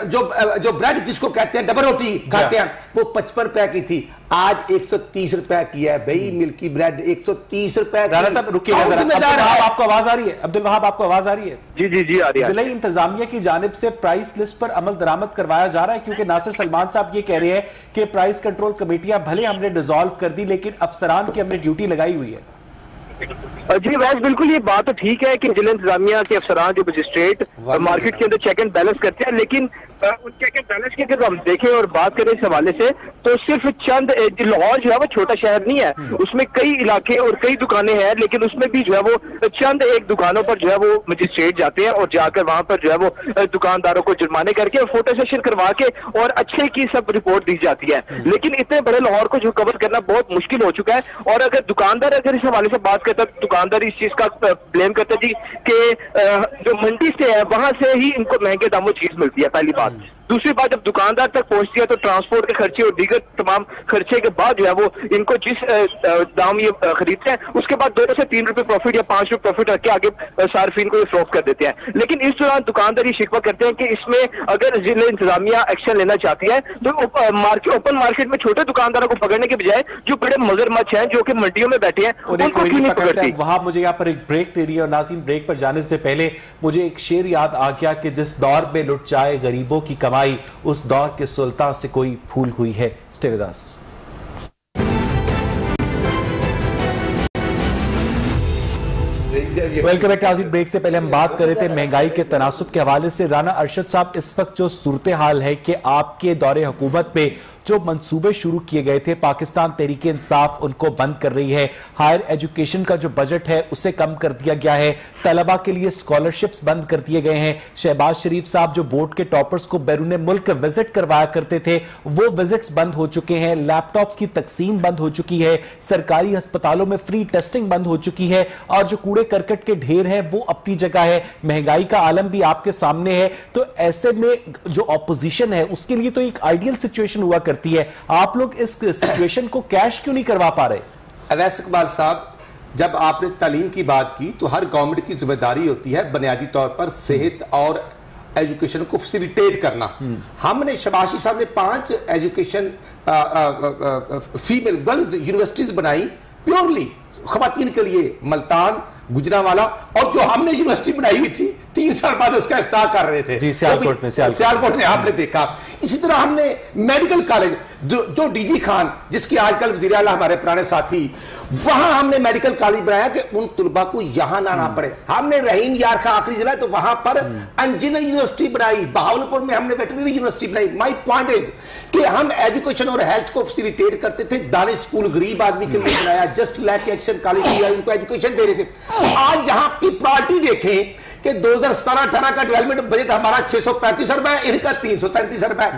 जो ब्रेड जिसको कहते हैं डबल रोटी खाते हैं, वो 55 रुपए की थी, आज 130 रुपए की है। भाई मिल्की ब्रेड 130 रुपए। राना साहब रुकिएगा जरा, आपको आवाज आ रही है? अब्दुल वहाब आपको आवाज आ रही है? जी आ रही है। जिला इंतजामिया की जानिब से प्राइस लिस्ट पर अमल दरामद करवाया जा रहा है, क्योंकि नासिर सलमान साहब ये कह रहे हैं कि प्राइस कंट्रोल कमेटियां भले हमने डिसॉल्व कर दी, लेकिन अफसरान की हमने ड्यूटी लगाई हुई है। जी वैसे बिल्कुल ये बात तो ठीक है कि जिला इंतजामिया के अफसरान जो मजिस्ट्रेट मार्केट के अंदर चेक एंड बैलेंस करते हैं, लेकिन उन चेक एंड बैलेंस की अगर हम देखें और बात करें इस हवाले से, तो सिर्फ चंद लाहौर जो है वो छोटा शहर नहीं है, उसमें कई इलाके और कई दुकानें हैं, लेकिन उसमें भी जो है वो चंद एक दुकानों पर जो है वो मजिस्ट्रेट जाते हैं और जाकर वहां पर जो है वो दुकानदारों को जुर्माने करके और फोटो सेशन करवा के और अच्छे की सब रिपोर्ट दी जाती है। लेकिन इतने बड़े लाहौर को जो कवर करना बहुत मुश्किल हो चुका है। और अगर दुकानदार अगर इस हवाले से बात करता, दुकानदार इस चीज का ब्लेम करता जी कि जो मंडी से है वहां से ही इनको महंगे दामों चीज मिलती है, पहली बात। दूसरी बात, जब दुकानदार तक पहुंचती है तो ट्रांसपोर्ट के खर्चे और दीगर तमाम खर्चे के बाद जो है वो इनको जिस दाम ये खरीदते हैं उसके बाद 2 से 3 रुपए प्रॉफिट या 5 रुपए प्रॉफिट रख के आगे सार्फिन को ये फरोख्त कर देते हैं। लेकिन इस दौरान दुकानदार ये शिकवा करते हैं कि इसमें अगर जिला इंतजामिया एक्शन लेना चाहती है तो ओपन मार्केट में छोटे दुकानदारों को पकड़ने के बजाय जो बड़े मगरमच्छ हैं जो कि मंडियों में बैठे हैं उनको क्यों नहीं पकड़ती। वहां मुझे यहाँ पर एक ब्रेक दे रही है और नाज़रीन ब्रेक पर जाने से पहले मुझे एक शेर याद आ गया कि जिस दौर में लुट जाए गरीबों की कमाई, उस दौर के सुल्तान से कोई भूल हुई है। Stay with us. Welcome back. नाज़रीन ब्रेक से पहले हम बात कर रहे थे महंगाई के तनासुब के हवाले से। राना अरशद साहब, इस वक्त जो सूरत हाल है कि आपके दौरे हुकूमत में जो मंसूबे शुरू किए गए थे, पाकिस्तान तहरीके इंसाफ उनको बंद कर रही है। हायर एजुकेशन का जो बजट है उसे कम कर दिया गया है। तलबा के लिए स्कॉलरशिप्स बंद कर दिए गए हैं। शहबाज शरीफ साहब जो बोर्ड के टॉपर्स को बैरून मुल्क विजिट करवाया करते थे, वो विजिट्स बंद हो चुके हैं। लैपटॉप्स की तकसीम बंद हो चुकी है। सरकारी अस्पतालों में फ्री टेस्टिंग बंद हो चुकी है। और जो कूड़े करकट के ढेर है वो अपनी जगह है। महंगाई का आलम भी आपके सामने है। तो ऐसे में जो ऑपोजिशन है उसके लिए तो एक आइडियल सिचुएशन हुआ करती है। आप लोग इस सिचुएशन को कैश क्यों नहीं करवा पा रहे? अवैस इकबाल साहब, जब आपने तालीम की बात की तो हर गवर्नमेंट की जिम्मेदारी होती है बुनियादी तौर पर सेहत और एजुकेशन को फैसिलिटेट करना। हमने शबाशी साहब ने 5 एजुकेशन फीमेल गर्ल्स यूनिवर्सिटीज बनाई प्योरली खवातीन के लिए, मुल्तान, गुजरांवाला, और जो हमने यूनिवर्सिटी बनाई हुई थी 3 साल बाद उसका इफ्ताह कर रहे थे जी, सियालकोट में। सियालकोट में आपने देखा। इसी तरह हमने मेडिकल कॉलेज जो डीजी खान, जिसके आजकल वज़ीर आला हमारे पुराने साथी, वहां हमने मेडिकल कॉलेज बनाया कि उन तुलबा को यहां ना आना पड़े। हमने रहीम यार का आखिरी जिला तो वहां पर इंजीनियरिंग यूनिवर्सिटी बनाई। बहावलपुर में हमने वेटरनरी यूनिवर्सिटी बनाई। माई पॉइंट इज कि हम एजुकेशन और हेल्थ को फैसिलिटेट करते थे। दानिश स्कूल गरीब आदमी के लिए बनाया, जस्ट लाइक एक्शन कॉलेज किया, उनको एजुकेशन दे रहे थे। आज यहां की प्रायोरिटी देखें कि 2017-18 का डेवलपमेंट बजट हमारा 635 अरब है, इनका 337 अरब है।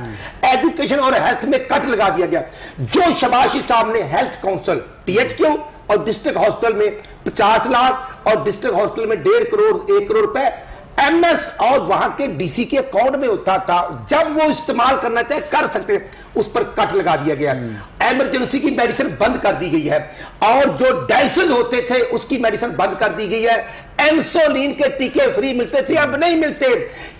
एजुकेशन और हेल्थ में कट लगा दिया गया। जो शबाशी साहब ने हेल्थ काउंसिल THQ और डिस्ट्रिक्ट हॉस्पिटल में 50 लाख और डिस्ट्रिक्ट हॉस्पिटल में 1.5 करोड़ 1 करोड़ रुपए MS और वहां के DC के अकाउंट में होता था, जब वो इस्तेमाल करना चाहे कर सकते, उस पर कट लगा दिया गया। इमरजेंसी की मेडिसिन बंद कर दी गई है और जो डायलिसिस होते थे उसकी मेडिसिन बंद कर दी गई है। इंसुलिन के टीके फ्री मिलते थे, अब नहीं मिलते।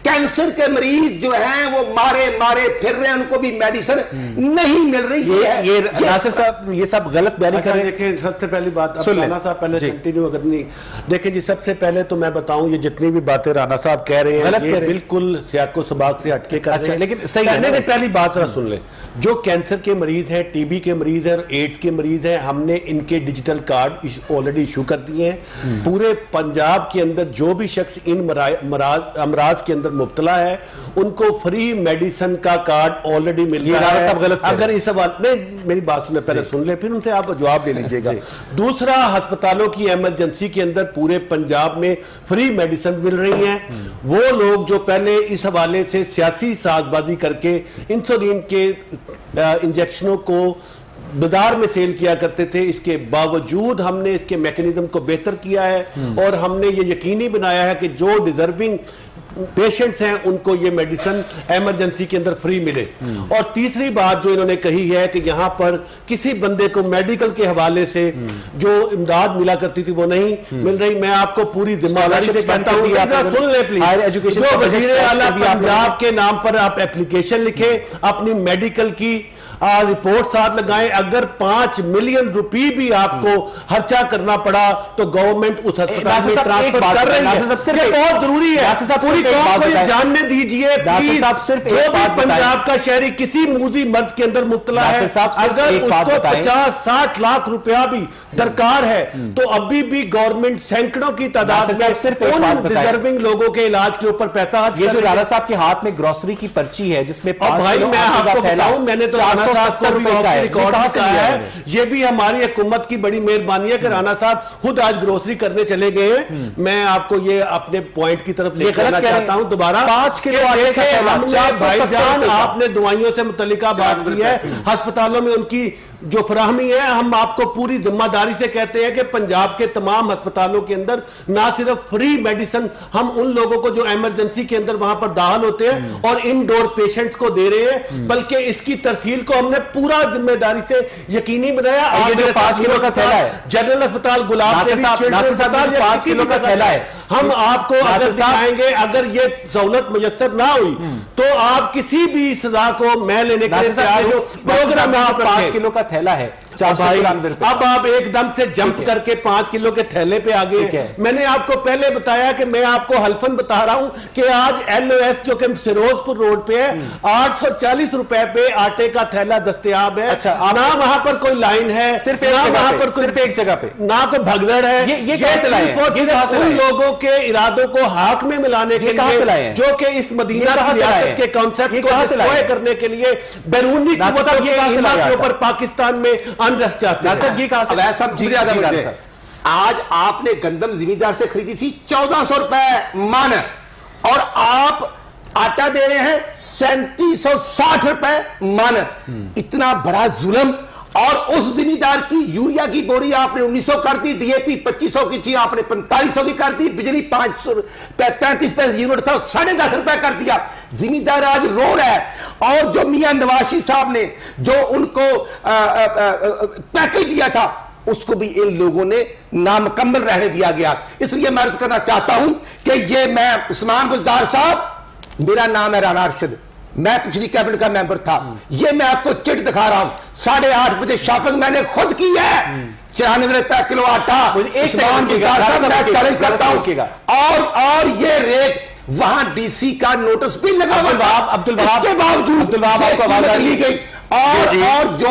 कैंसर के मरीज जो हैं वो मारे मारे फिर रहे हैं, उनको भी मेडिसिन नहीं मिल रही है। ये नासिर साहब ये सब गलत बयानी कर रहे हैं। देखें, सबसे पहली बात राना साहब पहले कंटिन्यू अगर नहीं देखें जी, सबसे पहले तो मैं बताऊं, ये जितनी भी बातें राना साहब कह रहे हैं ये बिल्कुल सियाको सबाक से हटके कर रहे हैं। लेकिन सही है, पहली बात सुन ले, जो कैंसर के मरीज हैं, TB के मरीज हैं, एड्स के मरीज हैं, हमने इनके डिजिटल कार्ड ऑलरेडी इशू कर दिए हैं। पूरे पंजाब के अंदर जो भी शख्स इन अमराज के अंदर मुब्तला है उनको फ्री मेडिसिन का कार्ड ऑलरेडी मिल रहा है। सब गलत अगर इस सवाल नहीं, मेरी बात सुन ले, पहले सुन ले, फिर उनसे आप जवाब ले लीजिएगा। दूसरा, अस्पतालों की इमरजेंसी के अंदर पूरे पंजाब में फ्री मेडिसिन मिल रही हैं। वो लोग जो पहले इस हवाले से सियासी साजबाजी करके इंसुलिन के इंजेक्शनों को बाजार में सेल किया करते थे, इसके बावजूद हमने इसके मैकेनिज्म को बेहतर किया है और हमने ये यकीनी बनाया है कि जो डिजर्विंग पेशेंट्स हैं उनको ये मेडिसिन इमरजेंसी के अंदर फ्री मिले। और तीसरी बात जो इन्होंने कही है कि यहां पर किसी बंदे को मेडिकल के हवाले से जो इमदाद मिला करती थी वो नहीं मिल रही। मैं आपको पूरी जिम्मेदारी से कहता हूं, सुन ले प्लीज, जो वज़ीर आला पंजाब के नाम पर आप एप्लीकेशन लिखे, अपनी मेडिकल की रिपोर्ट साथ लगाएं। अगर 5 मिलियन रुपए भी आपको खर्चा करना पड़ा तो गवर्नमेंट उस अस्पताल में ट्रांसफर कर रही है। ये बहुत जरूरी है, पूरी कौम को ये जानने दीजिए प्लीज। जो भी पंजाब का शहरी किसी मूजी मर्ज के अंदर मुब्तला है, अगर उसको 50-60 लाख रुपया भी दरकार है तो अभी भी गवर्नमेंट सैकड़ों की तादाद में उन डिजर्विंग लोगों के इलाज के ऊपर पैसा। ये जो राणा साहब के हाथ में ग्रोसरी की पर्ची है जिसमें भाई मैं आपको बताऊं, मैंने तो 570 का रिकॉर्ड है। ये भी हमारी हुकूमत की बड़ी मेहरबानी है कि राणा साहब खुद आज ग्रोसरी करने चले गए हैं। मैं आपको ये अपने पॉइंट की तरफ लेकर आना चाहता हूं दोबारा। 5 किलो भाईजान आपने दवाइयों से मुतल्लिका बात की है, अस्पतालों में उनकी जो फराहमी है, हम आपको पूरी जिम्मेदारी से कहते हैं कि पंजाब के तमाम अस्पतालों के अंदर ना सिर्फ फ्री मेडिसिन हम उन लोगों को जो इमरजेंसी के अंदर वहां पर दाखिल होते हैं और इनडोर पेशेंट्स को दे रहे हैं, बल्कि इसकी तरसील को हमने पूरा जिम्मेदारी से यकीनी बनाया। आज जो 5 किलो का थैला है, जनरल अस्पताल गुलाब 5 किलो का थैला है, हम आपको अगर दिखाएंगे, अगर ये सहूलत मुयस्सर ना हुई तो आप किसी भी सजा को मैं लेने के लिए प्रोग्राम 5 किलो का थैला है, अब आप एकदम से जंप करके 5 किलो के थैले पे आ गए। मैंने आपको पहले बताया कि मैं आपको हल्फन बता रहा हूं कि आज LOS जो कि फिरोजपुर रोड पे है 840 रुपए पे आटे का थैला दस्तयाब है। अच्छा, ना वहां पर कोई लाइन है, सिर्फ एक जगह पे ना कोई भगदड़ है। ये कैसे लाए हैं? उन लोगों के इरादों को हाक में मिलाने के लिए जो कि इस मदीना के कॉन्सेप्ट को डिस्ट्रॉय करने के लिए बैरूनी के ऊपर पाकिस्तान में अनरेस्ट चाहते हैं। आज आपने गंदम जिमीदार से खरीदी थी 1400 रुपए मन, और आप आटा दे रहे हैं 3760 रुपए मन। इतना बड़ा जुल्म। और उस जिमीदार की यूरिया की बोरी आपने 1900 कर दी, DAP 2500 की थी आपने 4500 की कर दी, बिजली 35 पैसे यूनिट था 10.5 रुपए कर दिया। जिमीदार आज रो रहा है। और जो मियां नवाज शरीफ साहब ने जो उनको पैकेज दिया था उसको भी इन लोगों ने नामुकम्मल रहने दिया गया। इसलिए मैं अर्ज करना चाहता हूं कि ये मैं उस्मान बुज़दार साहब, मेरा नाम है राना अरशद, मैं पिछली कैबिनेट का मेंबर था। ये मैं आपको चिट दिखा रहा हूं, 8:30 बजे शॉपिंग मैंने खुद की है। 94 रुपए किलो आटा करता हूं। और ये रेट वहां DC का नोटिस भी लगा हुआ, अब्दुल वहाब के बावजूद आपको आवाज ली गई। और जो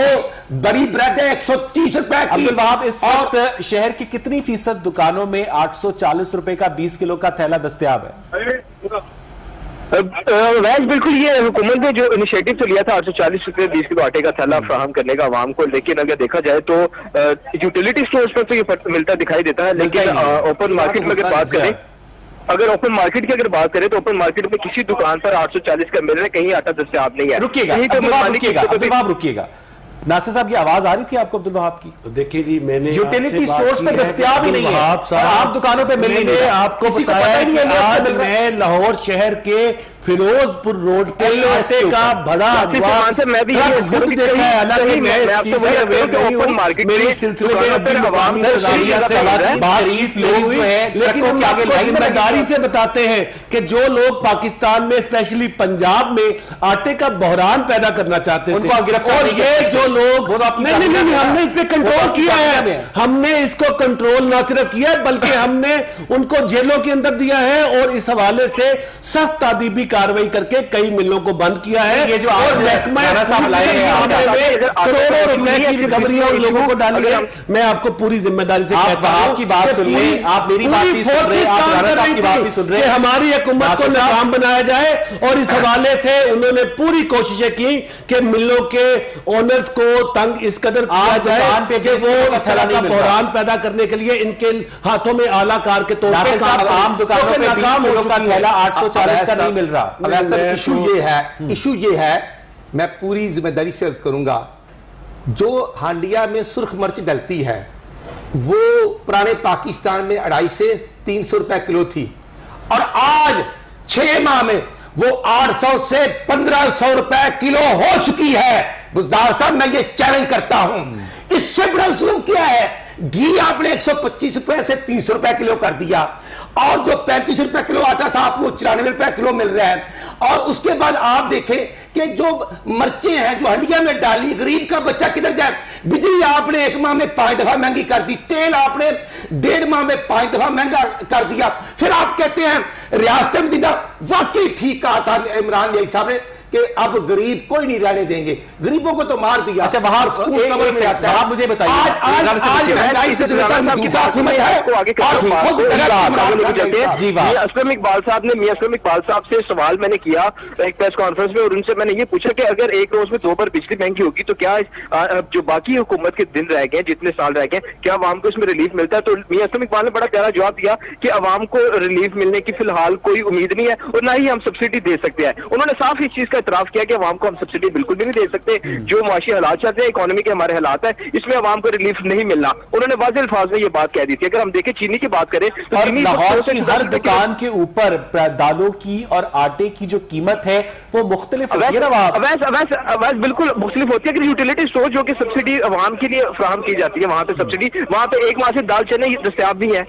बड़ी ब्रेड है 130 रुपए की। अब्दुल वहाब, इस वक्त शहर की कितनी फीसद दुकानों में 840 रुपए का 20 किलो का थैला दस्तयाब है? वैसे बिल्कुल ये हुकूमत ने जो इनिशिएटिव तो लिया था 840 रुपए 20 किलो आटे का थैला फराहम करने का आवाम को, लेकिन अगर देखा जाए तो यूटिलिटी स्टोर्स पर तो ये मिलता दिखाई देता है। लेकिन ओपन मार्केट में अगर बात करें, ओपन मार्केट की अगर बात करें तो ओपन मार्केट में किसी दुकान पर 840 का मिल रहा है, कहीं आटा दस्तयाब नहीं है। रुकिएगा नासिर साहब, की आवाज आ रही थी आपको अब्दुल वहाब की? देखिए जी, मैंने यूटिलिटी स्टोर्स पे दस्तयाब ही नहीं है, आप दुकानों पे मिल नहीं है। आपको बताया कि आज मैं लाहौर शहर के फिरोजपुर रोड पे आटे का बड़ा देखा है। हालांकि मेरे सिलसिले में जिम्मेदारी से बताते हैं कि जो लोग पाकिस्तान में स्पेशली पंजाब में आटे का बहरान पैदा करना चाहते थे, और ये जो लोग नहीं, हमने इस पे कंट्रोल किया है। हमने इसको कंट्रोल न सिर्फ किया बल्कि हमने उनको जेलों के अंदर दिया है, और इस हवाले से सख्त तादीबी कार्रवाई करके कई मिलों को बंद किया है। ये जो आज करोड़ों रुपए की रिकवरी उन लोगों को डाली है। मैं आपको पूरी जिम्मेदारी से कहता हूं, आपकी बात सुन रहे, आप मेरी बात भी सुन रहे, आप राणा साहब की बात भी सुन रहे हैं। हमारी हुकूमत को नाकाम बनाया जाए, और इस हवाले से उन्होंने पूरी कोशिशें की कि मिलों के ओनर्स को तंग इस कदर किया जाए कि वो इस तरह का बहरान पैदा करने के लिए इनके हाथों में आला कार के तौर पर आम दुकानों में 20 किलो का थैला 840 का नहीं मिल रहा। इशू ये है, मैं पूरी जिम्मेदारी से अर्ज करूंगा, जो हांडिया में सुर्ख मिर्च डलती है वो पुराने पाकिस्तान में 250 से 300 रुपए किलो थी, और आज 6 माह में वो 800 से 1500 रुपए किलो हो चुकी है। बुज़दार साहब, मैं ये चैलेंज करता हूं, इससे बड़ा जुल्म क्या है? घी आपने 125 रुपए से 300 रुपए किलो कर दिया, और जो 35 रुपए किलो आटा था आपको 94 रुपए किलो मिल रहा है। और उसके बाद आप देखें कि जो मर्चें हैं जो हंडिया में डाली, गरीब का बच्चा किधर जाए? बिजली आपने 1 माह में 5 दफा महंगी कर दी, तेल आपने 1.5 माह में 5 दफा महंगा कर दिया। फिर आप कहते हैं रियासत मदीना। वाकई ठीक कहा था इमरान यही साहब ने कि अब गरीब कोई नहीं रहने देंगे, गरीबों को तो मार दिया। अच्छा, बाहर आप मुझे बताइए, असलम इकबाल साहब ने, मियां असलम इकबाल साहब से सवाल मैंने किया एक प्रेस कॉन्फ्रेंस में, और उनसे मैंने ये पूछा कि अगर एक रोज में 2 बार बिजली महंगी होगी तो क्या जो बाकी हुकूमत के दिन रह गए, जितने साल रह गए, क्या अवाम को इसमें रिलीफ मिलता है? तो मियां असलम इकबाल ने बड़ा प्यारा जवाब दिया कि अवाम को रिलीफ मिलने की फिलहाल कोई उम्मीद नहीं है, और ना ही हम सब्सिडी दे सकते हैं। उन्होंने साफ इस चीज का इतराफ किया कि अवाम को हम सब्सिडी बिल्कुल भी नहीं दे सकते। जो माशी हालात चलते हैं, इकोनॉमी के हमारे हालात है, इसमें अवाम को रिलीफ नहीं मिलना। उन्होंने वाज़ेह अल्फाज में ये बात कह दी थी। अगर हम देखें चीनी की बात करें तो लाहौर की हर दुकान के ऊपर दालों की और आटे की जो कीमत है वो मुख्तलिफ होती है, बिल्कुल मुख्तलिफ होती है। कि यूटिलिटी स्टोर जो कि सब्सिडी अवाम के लिए फराहम की जाती है, वहां पे सब्सिडी, वहां पे 1 माह से दाल चने दस्तयाब भी है।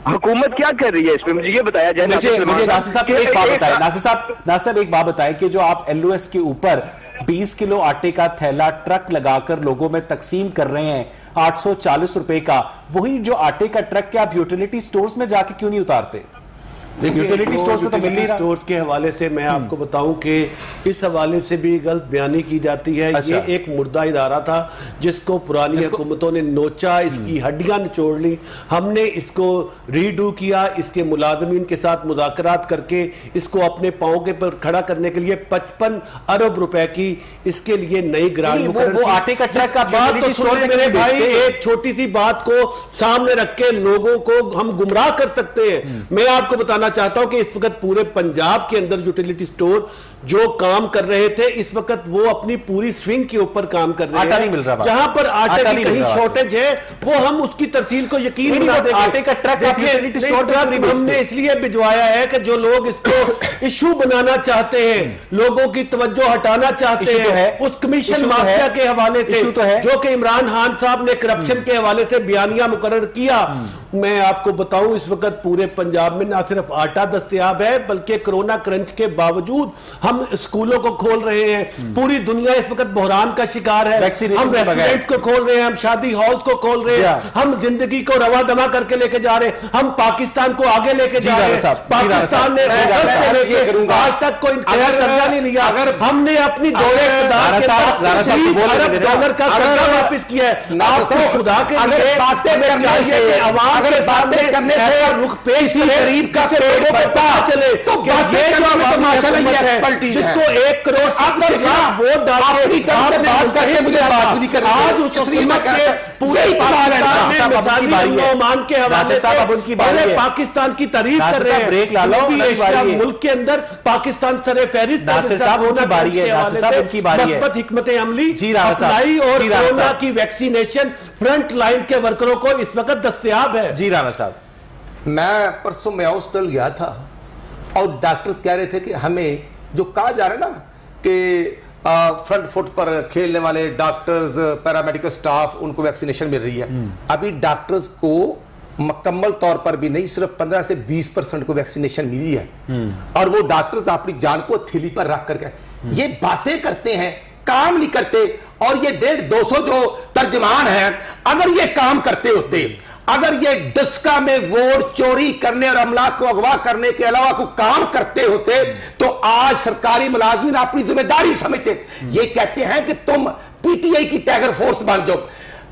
हुकूमत क्या कर रही है इसमें, मुझे ये बताया जाए। मुझे नासिर साहब एक बात बताएं, नासिर साहब एक बात बताएं कि जो आप LOS के ऊपर 20 किलो आटे का थैला ट्रक लगाकर लोगों में तकसीम कर रहे हैं 840 रुपए का। वही जो आटे का ट्रक के आप यूटिलिटी स्टोर्स में जाके क्यों नहीं उतारते? यूटिलिटी स्टोर्स में तो मिल नहीं रहा। स्टोर्स के हवाले से मैं आपको बताऊं कि इस हवाले से भी गलत बयानी की जाती है। अच्छा। ये एक मुर्दा इदारा था जिसको पुरानी हुकूमतों ने नोचा, इसकी हड्डियां निचोड़ ली। हमने इसको रीडू किया, इसके मुलाजमीन के साथ मुज़ाकरात करके इसको अपने पांव के पर खड़ा करने के लिए 55 अरब रुपए की इसके लिए नई ग्रांट वो आटे का ट्रक का बात तो सुने मेरे भाई, एक छोटी सी बात को सामने रख के लोगों को हम गुमराह कर सकते हैं। मैं आपको बताना चाहता हूं कि इस वक्त पूरे पंजाब के अंदर यूटिलिटी स्टोर जो काम कर रहे थे इस वक्त वो अपनी पूरी स्विंग के ऊपर काम कर रहे हैं। आटा नहीं मिल रहा, जहां पर आटे की कहीं शॉर्टेज है वो हम उसकी तरसील को यकीन बना देंगे। आटे का ट्रक हमने इसलिए भिजवाया है कि जो लोग इसको इशू बनाना चाहते हैं, लोगों की तवज्जो हटाना चाहते हैं उस कमीशन माफिया के हवाले से जो कि इमरान खान साहब ने करप्शन के हवाले से बयानिया मुकर्रर किया। मैं आपको बताऊं इस वक्त पूरे पंजाब में ना सिर्फ आटा दस्तयाब है बल्कि कोरोना क्रंच के बावजूद हम स्कूलों को खोल रहे हैं। पूरी दुनिया इस वक्त बहरान का शिकार है। हम रेस्टोरेंट्स को खोल रहे हैं, हम शादी हॉल्स को खोल रहे हैं, हम जिंदगी को रवा दमा करके लेके जा रहे हैं, हम पाकिस्तान को आगे लेके जा रहे हैं। पाकिस्तान ने आज तक कोई कर्जा नहीं लिया। अगर हमने अपनी $1 का कर्जा वापिस किया है। आपको खुदा के लिए बातें करने से रुख पेश गरीब का पेट भरता चले तो जिसको 1 करोड़ वोट डाल मुझे बात नहीं करनी। आज उस के हवाले से पाकिस्तान की तारीफ कर रहे हैं। ब्रेक ला लो, मुल्क के अंदर पाकिस्तान सरे फहरिस्त होना बारी है। हिकमत अमली अपनाई और कोरोना की वैक्सीनेशन फ्रंट लाइन के वर्करों को इस वक्त दस्तयाब है। जी राणा साहब, मैं परसों में हॉस्पिटल गया था और डॉक्टर्स कह रहे थे कि हमें जो कहा जा रहा है ना कि फ्रंट फुट पर खेलने वाले डॉक्टर्स, पैरामेडिकल स्टाफ, उनको वैक्सीनेशन मिल रही है। अभी डॉक्टर्स को मुकम्मल तौर पर भी नहीं, सिर्फ 15 से 20% को वैक्सीनेशन मिली है। और वो डॉक्टर्स अपनी जान को थैली पर रख करके ये बातें करते हैं, काम नहीं करते। और ये 150-200 जो तर्जमान हैं, अगर ये काम करते होते, अगर ये डस्का में वोट चोरी करने और अमला को अगवा करने के अलावा कोई काम करते होते तो आज सरकारी मुलाजमीन अपनी जिम्मेदारी समझते। ये कहते हैं कि तुम पीटीआई की टाइगर फोर्स बन जाओ।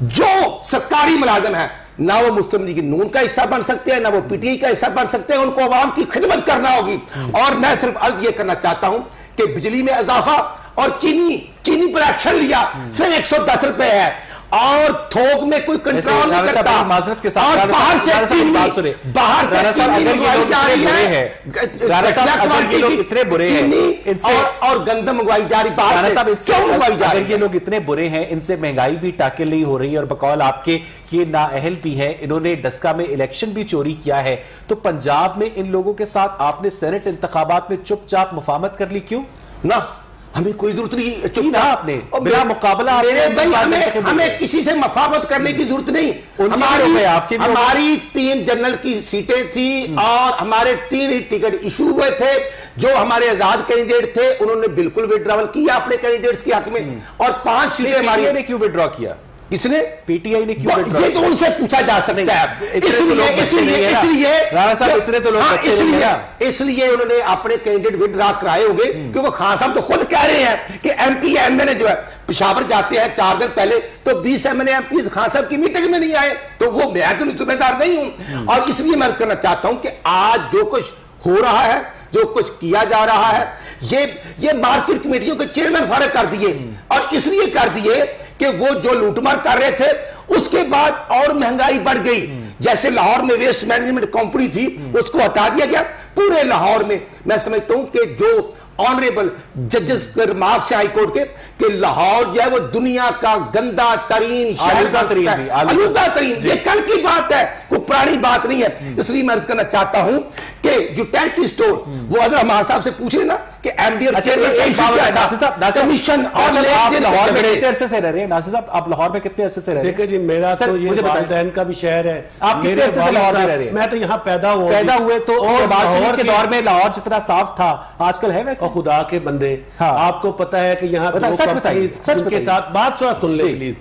जो सरकारी मुलाजिम है ना वो मुस्लिम लीग नून का हिस्सा बन सकते हैं, ना वो पीटीआई का हिस्सा बन सकते हैं। उनको अवाम की खिदमत करना होगी। और मैं सिर्फ अर्ज ये करना चाहता हूं कि बिजली में इजाफा और चीनी पर एक्शन लिया, फिर 110 रुपए है और थोक में कोई कंट्रोल नहीं करता। माजरत के साथ और बाहर से चीनी मंगवाई जा रही है, इतने बुरे हैं और गंदम मंगवाई जा रही बाहर से। क्यों मंगवाई जा रही है? ये लोग इतने बुरे हैं, इनसे महंगाई भी टाकिल नहीं हो रही और बकौल आपके ये नाअहल भी है, इन्होंने डस्का में इलेक्शन भी चोरी किया है। तो पंजाब में इन लोगों के साथ आपने सेनेट इंतखाबात में चुपचाप मुफाहमत कर ली, क्यों ना? हमें कोई जरूरत नहीं, चुप ना आपने बिना मुकाबला हमें किसी से मफावत करने की जरूरत नहीं। हमारी 3 जनरल की सीटें थी और हमारे 3 ही टिकट इशू हुए थे। जो हमारे आजाद कैंडिडेट थे उन्होंने बिल्कुल विड्रॉवल किया अपने कैंडिडेट्स के हक में और 5 सीटें हमारी ने क्यों विड्रॉ किया? इसने पीटीआई ने क्यों? ये तो उनसे पूछा जा सकता है। इसलिए उन्होंने अपने कैंडिडेट विड्रॉ कराए होंगे क्योंकि खान साहब तो खुद कह रहे हैं कि एमपी एमएलए जो है पेशावर जाते हैं 4 दिन पहले तो 20 एमएलए एमपी खान साहब की मीटिंग में नहीं आए, तो वो मैं तो जिम्मेदार नहीं हूं। और इसलिए मैं करना चाहता हूं कि आज जो कुछ हो रहा है, जो कुछ किया जा रहा है, ये मार्केट कमेटियों के चेयरमैन फारिग कर दिए और इसलिए कर दिए कि वो जो लूटमार कर रहे थे उसके बाद और महंगाई बढ़ गई। जैसे लाहौर में वेस्ट मैनेजमेंट कंपनी थी उसको हटा दिया गया। पूरे लाहौर में मैं समझता हूं कि जो ऑनरेबल जजेस के रिमार्क्स हाईकोर्ट के कि लाहौर जो है वो दुनिया का गंदा तरीन आलूदा तरीन, ये कल की बात है, कोई पुरानी बात नहीं है। इसलिए मैं अर्ज करना चाहता हूं कि यूटिलिटी स्टोर वो अगर हमारे साहब से पूछ रहे ना कि एमडीआर कमीशन और लाहौर में कितने अरसे से रह रहे हैं? नासिर साहब, आप लाहौर में कितने अरसे से रह रहे हैं? देखिए जी, मेरा तो ये वालिदैन का भी शहर है। आप कितने अरसे से लाहौर में रह रहे हैं? मैं तो यहाँ पैदा हुए तो शहबाज शरीफ के दौर में लाहौर जितना साफ था आजकल है वैसे? खुदा के बंदे, आपको पता है कि यहाँ के साथ बात सुन ले प्लीज।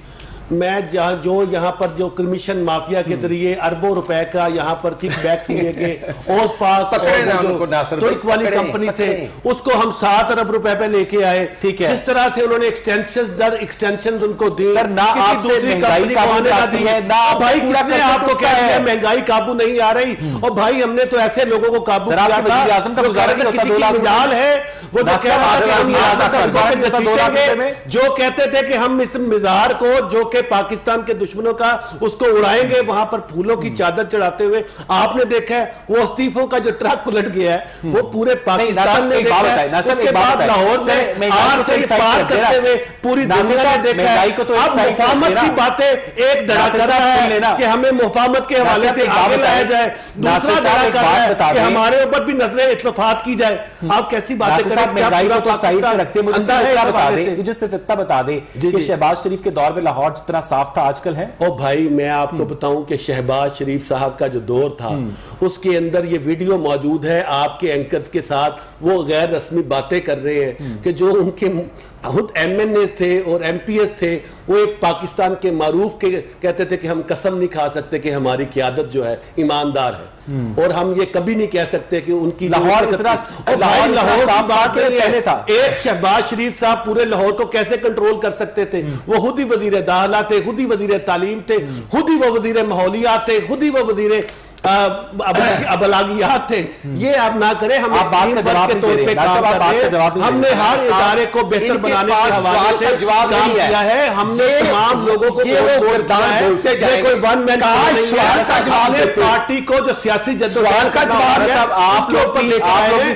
मैं जो यहाँ पर जो कमीशन माफिया के जरिए अरबों रुपए का यहाँ पर किकबैक लिए गए ओस पाक तुर्क वाली कंपनी से, उसको हम 7 अरब रुपए पे लेके आए। ठीक है, किस तरह से उन्होंने एक्सटेंशन उनको दी। सर ना आपसे महंगाई काबू में आती है ना भाई, किसने आपको कह दिया महंगाई काबू नहीं आ रही? और भाई हमने तो ऐसे लोगों को काबू किया था, मिजाल है वो जो कहते थे कि हम इस मिजार को जो के पाकिस्तान के दुश्मनों का उसको उड़ाएंगे वहां पर फूलों की चादर चढ़ाते हुए। आपने देखा है वो इस्तीफों का जो ट्रक उलट गया है वो पूरे पाकिस्तान ने देखा है। उसके बाद लाहौर में आर से पार करते हुए पूरी दुनिया ने देखा है। अब मुफाहमत की बातें एक धड़ा कर रहा है कि हमें मुफाहमत के हवाले से आगे लाया जाए, दूसरा धड़ा कर रहा है कि हमारे ऊपर भी नजर इत्तफाक की जाए। आप कैसी बातें करें? महंगाई को तो साइड पे रखते हैं, मुझे सिर्फ इतना बता दे कि शहबाज शरीफ के दौर में लाहौर जितना साफ था आजकल है। ओ भाई मैं आपको बताऊं कि शहबाज शरीफ साहब का जो दौर था उसके अंदर ये वीडियो मौजूद है आपके एंकर्स के साथ, वो गैर रस्मी बातें कर रहे हैं कि जो उनके खुद MNA थे और MPS थे वो एक पाकिस्तान के मारूफ के कहते थे कि हम कसम नहीं खा सकते कि हमारी क़यादत जो है ईमानदार है, और हम ये कभी नहीं कह सकते कि उनकी लाहौर पहले था। एक शहबाज शरीफ साहब पूरे लाहौर को कैसे कंट्रोल कर सकते थे? वो खुद ही वजीर दाखिला थे, खुद ही वजीर तालीम थे, खुद ही वो वजीर माहौलियात थे, खुद ही वो वजीर अबलागियात थे। ये आप ना करें, हम बात का जवाब के तौर पे काम कर रहे हैं। हमने हर इदारे को बेहतर बनाने के हवाले से जवाब काम किया है। हमने तमाम लोगों को कोई वन मैन पार्टी को जो सियासी जद्दोजहद का जवाब है आप लोग पर लेकर आए हैं।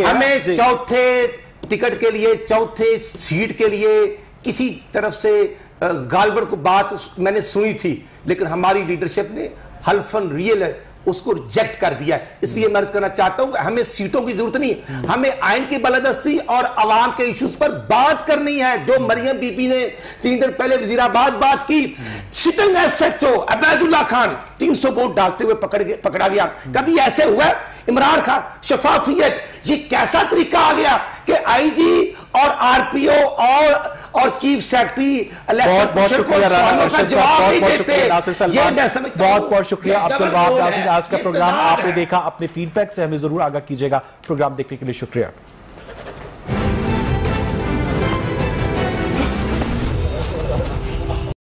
हमें चौथे टिकट के लिए, चौथे सीट के लिए किसी तरफ से गालबड़ को बात मैंने सुनी थी, लेकिन हमारी लीडरशिप ने हल्फन रियल है उसको रिजेक्ट कर दिया है। इसलिए मैं अर्ज करना चाहता हूं कि हमें सीटों की जरूरत नहीं है, हमें आइन की बालादस्ती और अवाम के इश्यूज पर बात करनी है। जो मरियम बीबी ने 3 दिन पहले वजीराबाद बात की, sitting SHO Obaidullah Khan 300 vote डालते हुए पकड़ा गया। कभी ऐसे हुआ? इमरान खान, शफाफियत, ये कैसा तरीका आ गया कि IG और RPO और चीफ सेक्रेटरी बहुत शुक्रिया अब्दुल वहाब नासिर। आज का प्रोग्राम आपने देखा, अपने फीडबैक से हमें जरूर आगाह कीजिएगा। प्रोग्राम देखने के लिए शुक्रिया।